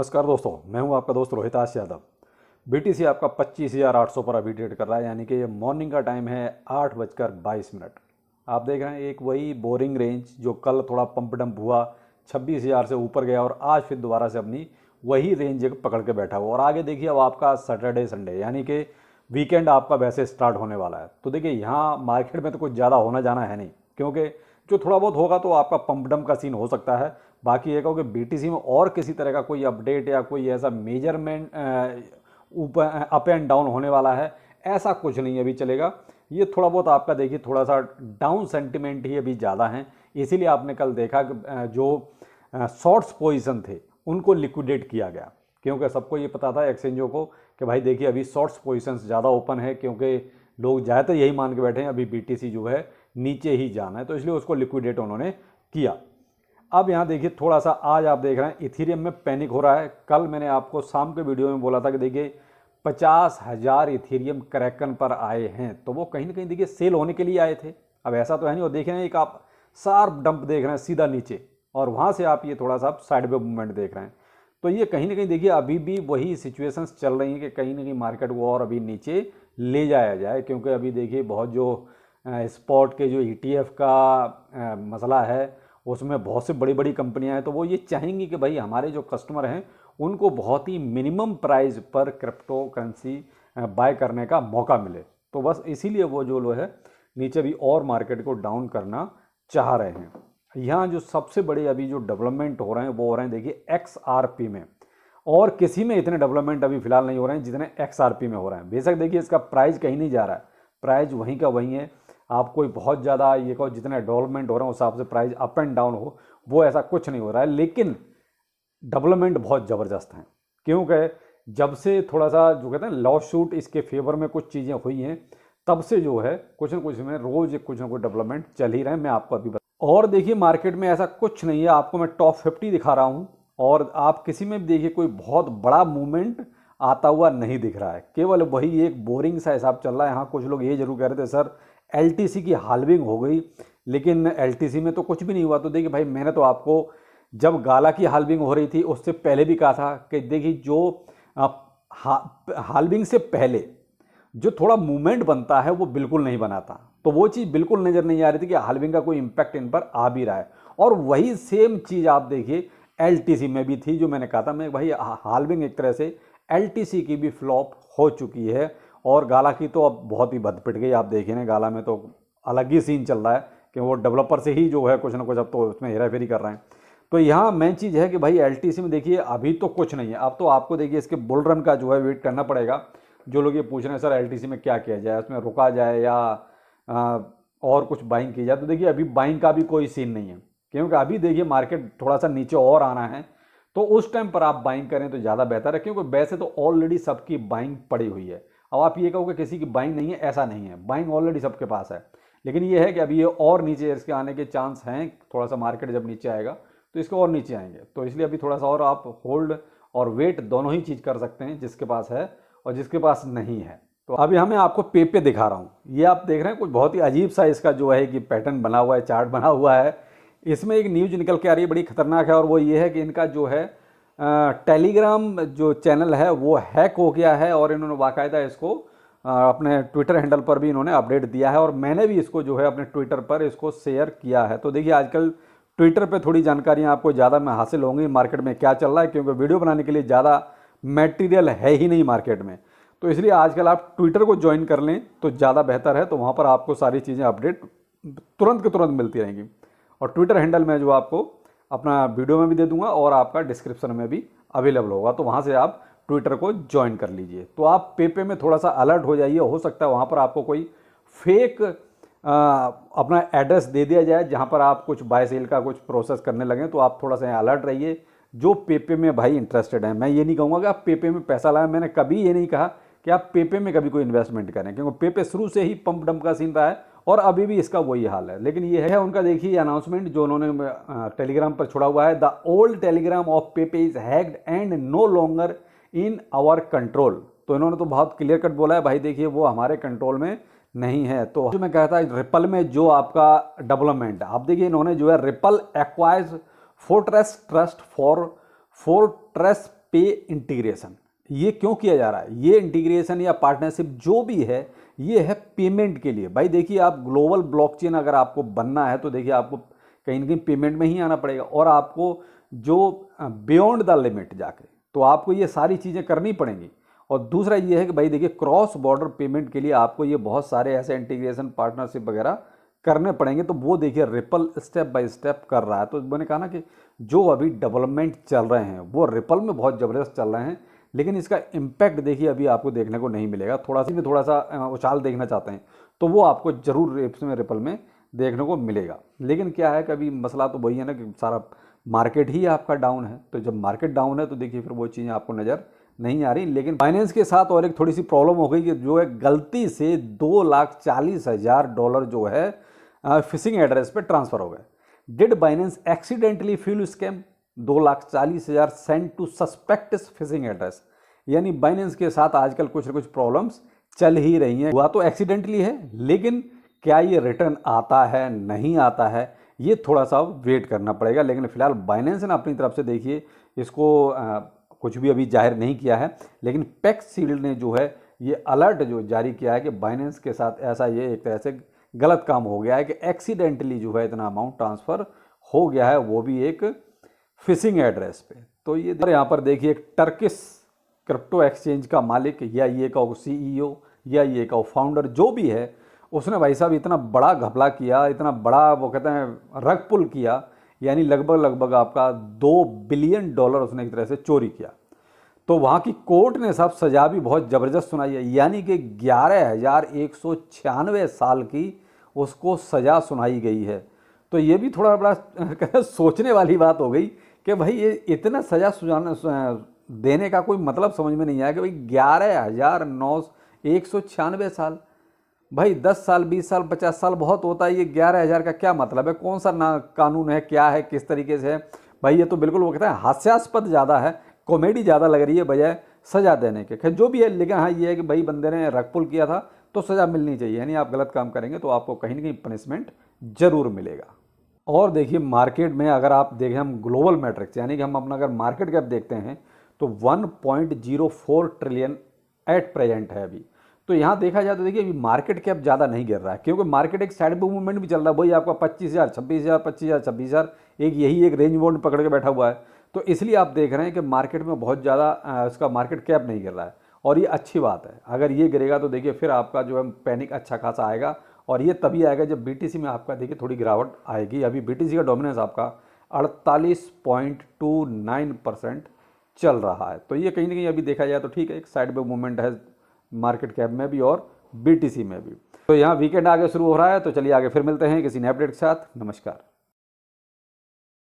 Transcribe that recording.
नमस्कार दोस्तों, मैं हूं आपका दोस्त रोहिताश यादव। बीटीसी आपका 25,800 पर अभी ट्रेड कर रहा है, यानी कि ये मॉर्निंग का टाइम है 8:22। आप देख रहे हैं एक वही बोरिंग रेंज जो कल थोड़ा पंप डंप हुआ, 26,000 से ऊपर गया और आज फिर दोबारा से अपनी वही रेंज पकड़ के बैठा हुआ। और आगे देखिए अब आपका सैटरडे संडे यानी कि वीकेंड आपका वैसे स्टार्ट होने वाला है। तो देखिए यहाँ मार्केट में तो कुछ ज़्यादा होना जाना है नहीं, क्योंकि जो थोड़ा बहुत होगा तो आपका पंप डंप का सीन हो सकता है। बाकी ये कहो कि बीटीसी में और किसी तरह का कोई अपडेट या कोई ऐसा मेजरमेंट ऊपर अप एंड डाउन होने वाला है, ऐसा कुछ नहीं अभी चलेगा। ये थोड़ा बहुत आपका देखिए थोड़ा सा डाउन सेंटिमेंट ही अभी ज़्यादा हैं, इसीलिए आपने कल देखा कि जो शॉर्ट्स पोजीशन थे उनको लिक्विडेट किया गया, क्योंकि सबको ये पता था एक्सचेंजों को कि भाई देखिए अभी शॉर्ट्स पोजीशंस ज़्यादा ओपन है, क्योंकि लोग ज़्यादातर यही मान के बैठे हैं अभी बीटीसी जो है नीचे ही जाना है, तो इसलिए उसको लिक्विडेट उन्होंने किया। अब यहाँ देखिए थोड़ा सा आज आप देख रहे हैं इथीरियम में पैनिक हो रहा है। कल मैंने आपको शाम के वीडियो में बोला था कि देखिए 50,000 इथीरियम क्रैकन पर आए हैं, तो वो कहीं ना कहीं देखिए सेल होने के लिए आए थे। अब ऐसा तो है नहीं, और देख रहे हैं एक आप शार्प डंप देख रहे हैं सीधा नीचे, और वहाँ से आप ये थोड़ा सा साइड में मूवमेंट देख रहे हैं। तो ये कहीं ना कहीं देखिए अभी भी वही सिचुएशंस चल रही हैं कि कहीं ना कहीं मार्केट को और अभी नीचे ले जाया जाए, क्योंकि अभी देखिए बहुत जो स्पॉट के जो ETF का मसला है उसमें बहुत से बड़ी बड़ी कंपनियां हैं, तो वो ये चाहेंगी कि भाई हमारे जो कस्टमर हैं उनको बहुत ही मिनिमम प्राइस पर क्रिप्टो करेंसी बाय करने का मौका मिले। तो बस इसीलिए वो जो लो है नीचे भी और मार्केट को डाउन करना चाह रहे हैं। यहाँ जो सबसे बड़े अभी जो डेवलपमेंट हो रहे हैं वो हो रहे हैं देखिए XRP में, और किसी में इतने डेवलपमेंट अभी फिलहाल नहीं हो रहे हैं जितने XRP में हो रहे हैं। बेशक देखिए इसका प्राइस कहीं नहीं जा रहा है, प्राइस वहीं का वहीं है। आप कोई बहुत ज़्यादा ये कहो जितने डेवलपमेंट हो रहे हैं उस हिसाब से प्राइस अप एंड डाउन हो, वो ऐसा कुछ नहीं हो रहा है, लेकिन डेवलपमेंट बहुत ज़बरदस्त हैं। क्योंकि जब से थोड़ा सा जो कहते हैं लॉ शूट इसके फेवर में कुछ चीज़ें हुई हैं, तब से जो है कुछ ना कुछ में रोज़ कुछ ना कुछ डेवलपमेंट चल ही रहे हैं। मैं आपको अभी बता, और देखिए मार्केट में ऐसा कुछ नहीं है। आपको मैं टॉप 50 दिखा रहा हूँ, और आप किसी में भी देखिए कोई बहुत बड़ा मूवमेंट आता हुआ नहीं दिख रहा है, केवल वही एक बोरिंग सा हिसाब चल रहा है। हाँ कुछ लोग ये जरूर कह रहे थे सर LTC की हाल्विंग हो गई, लेकिन LTC में तो कुछ भी नहीं हुआ। तो देखिए भाई मैंने तो आपको जब गाला की हाल्विंग हो रही थी उससे पहले भी कहा था कि देखिए जो हाल्विंग से पहले जो थोड़ा मूवमेंट बनता है वो बिल्कुल नहीं बनाता, तो वो चीज़ बिल्कुल नज़र नहीं आ रही थी कि हाल्विंग का कोई इम्पैक्ट इन पर आ भी रहा है। और वही सेम चीज़ आप देखिए LTC में भी थी, जो मैंने कहा था मैं भाई हाल्विंग एक तरह से LTC की भी फ्लॉप हो चुकी है। और गाला की तो अब बहुत ही बद पिट गई। आप देखिए ना गाला में तो अलग ही सीन चल रहा है कि वो डेवलपर से ही जो है कुछ ना कुछ अब तो उसमें हेरा फेरी कर रहे हैं। तो यहाँ मेन चीज़ है कि भाई LTC में देखिए अभी तो कुछ नहीं है। अब तो आपको देखिए इसके बुल रन का जो है वेट करना पड़ेगा। जो लोग ये पूछ रहे हैं सर LTC में क्या किया जाए, उसमें रुका जाए या और कुछ बाइंग की जाए, तो देखिए अभी बाइंग का भी कोई सीन नहीं है, क्योंकि अभी देखिए मार्केट थोड़ा सा नीचे और आना है। तो उस टाइम पर आप बाइंग करें तो ज़्यादा बेहतर है, क्योंकि वैसे तो ऑलरेडी सबकी बाइंग पड़ी हुई है। अब आप ये कहोगे किसी की बाइंग नहीं है, ऐसा नहीं है, बाइंग ऑलरेडी सबके पास है। लेकिन ये है कि अभी ये और नीचे इसके आने के चांस हैं, थोड़ा सा मार्केट जब नीचे आएगा तो इसके और नीचे आएंगे। तो इसलिए अभी थोड़ा सा और आप होल्ड और वेट दोनों ही चीज़ कर सकते हैं, जिसके पास है और जिसके पास नहीं है। तो अभी हमें आपको पे दिखा रहा हूँ। ये आप देख रहे हैं कुछ बहुत ही अजीब सा इसका जो है कि पैटर्न बना हुआ है, चार्ट बना हुआ है। इसमें एक न्यूज निकल के आ रही है बड़ी खतरनाक है, और वो ये है कि इनका जो है टेलीग्राम जो चैनल है वो हैक हो गया है, और इन्होंने बाकायदा इसको अपने ट्विटर हैंडल पर भी इन्होंने अपडेट दिया है, और मैंने भी इसको जो है अपने ट्विटर पर इसको शेयर किया है। तो देखिए आजकल ट्विटर पे थोड़ी जानकारियाँ आपको ज़्यादा में हासिल होंगी मार्केट में क्या चल रहा है, क्योंकि वीडियो बनाने के लिए ज़्यादा मटेरियल है ही नहीं मार्केट में। तो इसलिए आजकल आप ट्विटर को ज्वाइन कर लें तो ज़्यादा बेहतर है, तो वहाँ पर आपको सारी चीज़ें अपडेट तुरंत के तुरंत मिलती रहेंगी। और ट्विटर हैंडल में जो आपको अपना वीडियो में भी दे दूंगा और आपका डिस्क्रिप्शन में भी अवेलेबल होगा, तो वहाँ से आप ट्विटर को ज्वाइन कर लीजिए। तो आप पे में थोड़ा सा अलर्ट हो जाइए, हो सकता है वहाँ पर आपको कोई फेक अपना एड्रेस दे दिया जाए जहाँ पर आप कुछ बाय सेल का कुछ प्रोसेस करने लगें, तो आप थोड़ा सा अलर्ट रहिए। जो पे में भाई इंटरेस्टेड है, मैं ये नहीं कहूँगा कि आप पे में पैसा लाएं, मैंने कभी ये नहीं कहा कि आप पे में कभी कोई इन्वेस्टमेंट करें, क्योंकि पे शुरू से ही पंप डंप का सीन रहा है और अभी भी इसका वही हाल है। लेकिन ये है उनका देखिए अनाउंसमेंट जो उन्होंने टेलीग्राम पर छोड़ा हुआ है, the old Telegram of Pepe is hacked and no longer in our control. तो इन्होंने तो बहुत क्लियर कट बोला है भाई देखिए वो हमारे कंट्रोल में नहीं है। तो जो मैं कहता है रिपल में जो आपका डेवलपमेंट आप देखिए, इन्होंने जो है ripple acquires fortress trust for fortress पे इंटीग्रेशन। ये क्यों किया जा रहा है? ये इंटीग्रेशन या पार्टनरशिप जो भी है ये है पेमेंट के लिए। भाई देखिए, आप ग्लोबल ब्लॉकचेन अगर आपको बनना है तो देखिए आपको कहीं ना कहीं पेमेंट में ही आना पड़ेगा, और आपको जो बियॉन्ड द लिमिट जाके तो आपको ये सारी चीज़ें करनी पड़ेंगी। और दूसरा ये है कि भाई देखिए, क्रॉस बॉर्डर पेमेंट के लिए आपको ये बहुत सारे ऐसे इंटीग्रेशन पार्टनरशिप वगैरह करने पड़ेंगे। तो वो देखिए रिपल स्टेप बाय स्टेप कर रहा है। तो मैंने कहा ना कि जो अभी डेवलपमेंट चल रहे हैं वो रिपल में बहुत ज़बरदस्त चल रहे हैं, लेकिन इसका इम्पैक्ट देखिए अभी आपको देखने को नहीं मिलेगा। थोड़ा सा उछाल देखना चाहते हैं तो वो आपको जरूर इसमें रिपल में देखने को मिलेगा। लेकिन क्या है कि अभी मसला तो वही है ना कि सारा मार्केट ही आपका डाउन है। तो जब मार्केट डाउन है तो देखिए फिर वो चीज़ें आपको नज़र नहीं आ रही। लेकिन फाइनेंस के साथ और एक थोड़ी सी प्रॉब्लम हो गई कि जो है गलती से $2,40,000 जो है फिशिंग एड्रेस पे ट्रांसफर हो गए। Did Binance accidentally fuel scam? 2,40,000 send to suspects phishing address. यानी बाइनेंस के साथ आजकल कुछ न कुछ प्रॉब्लम्स चल ही रही हैं। हुआ तो एक्सीडेंटली है, लेकिन क्या ये रिटर्न आता है नहीं आता है ये थोड़ा सा वेट करना पड़ेगा। लेकिन फिलहाल बाइनेंस ने अपनी तरफ से देखिए इसको कुछ भी अभी जाहिर नहीं किया है, लेकिन पेक्स शील्ड ने जो है ये अलर्ट जो जारी किया है कि बाइनेंस के साथ ऐसा ये एक तरह से गलत काम हो गया है कि एक्सीडेंटली जो है इतना अमाउंट ट्रांसफ़र हो गया है, वो भी एक फिशिंग एड्रेस पे। तो ये यहाँ पर देखिए एक टर्किश क्रिप्टो एक्सचेंज का मालिक या ये का CEO या ये का फाउंडर जो भी है, उसने भाई साहब इतना बड़ा घपला किया, इतना बड़ा वो कहते हैं रग पुल किया, यानी लगभग आपका $2 बिलियन उसने एक तरह से चोरी किया। तो वहाँ की कोर्ट ने साहब सज़ा भी बहुत ज़बरदस्त सुनाई है, यानी कि 11,196 साल की उसको सज़ा सुनाई गई है। तो ये भी थोड़ा बड़ा सोचने वाली बात हो गई कि भाई ये इतना सज़ा देने का कोई मतलब समझ में नहीं आया कि भाई 11,196 साल, भाई 10 साल 20 साल 50 साल बहुत होता है, ये 11,000 का क्या मतलब है? कौन सा ना कानून है, क्या है, किस तरीके से है? भाई ये तो बिल्कुल वो कहते हैं हास्यास्पद ज़्यादा है, कॉमेडी ज़्यादा लग रही है बजाय सज़ा देने के। खैर जो भी है, लेकिन हाँ ये है कि भाई बंदे ने रग पुल किया था तो सज़ा मिलनी चाहिए। यानी आप गलत काम करेंगे तो आपको कहीं ना कहीं पनिशमेंट जरूर मिलेगा। और देखिए मार्केट में अगर आप देखें हम ग्लोबल मैट्रिक्स, यानी कि हम अपना अगर मार्केट कैप देखते हैं तो 1.04 ट्रिलियन एट प्रेजेंट है अभी। तो यहाँ देखा जाए तो देखिए अभी मार्केट कैप ज़्यादा नहीं गिर रहा है, क्योंकि मार्केट एक साइड पे मूवमेंट भी चल रहा है। वही आपका 25,000 26,000 25,000 26,000 यही एक रेंज बोर्ड पकड़ के बैठा हुआ है। तो इसलिए आप देख रहे हैं कि मार्केट में बहुत ज़्यादा इसका मार्केट कैप नहीं गिर रहा है, और ये अच्छी बात है। अगर ये गिरेगा तो देखिए फिर आपका जो है पैनिक अच्छा खासा आएगा, और ये तभी आएगा जब BTC में आपका देखिए थोड़ी गिरावट आएगी। अभी BTC का डोमिनेंस आपका 48.29% चल रहा है। तो ये कहीं ना कहीं अभी देखा जाए तो ठीक है, एक साइड पे मूवमेंट है मार्केट कैप में भी और BTC में भी। तो यहाँ वीकेंड आगे शुरू हो रहा है, तो चलिए आगे फिर मिलते हैं किसी नए अपडेट के साथ। नमस्कार।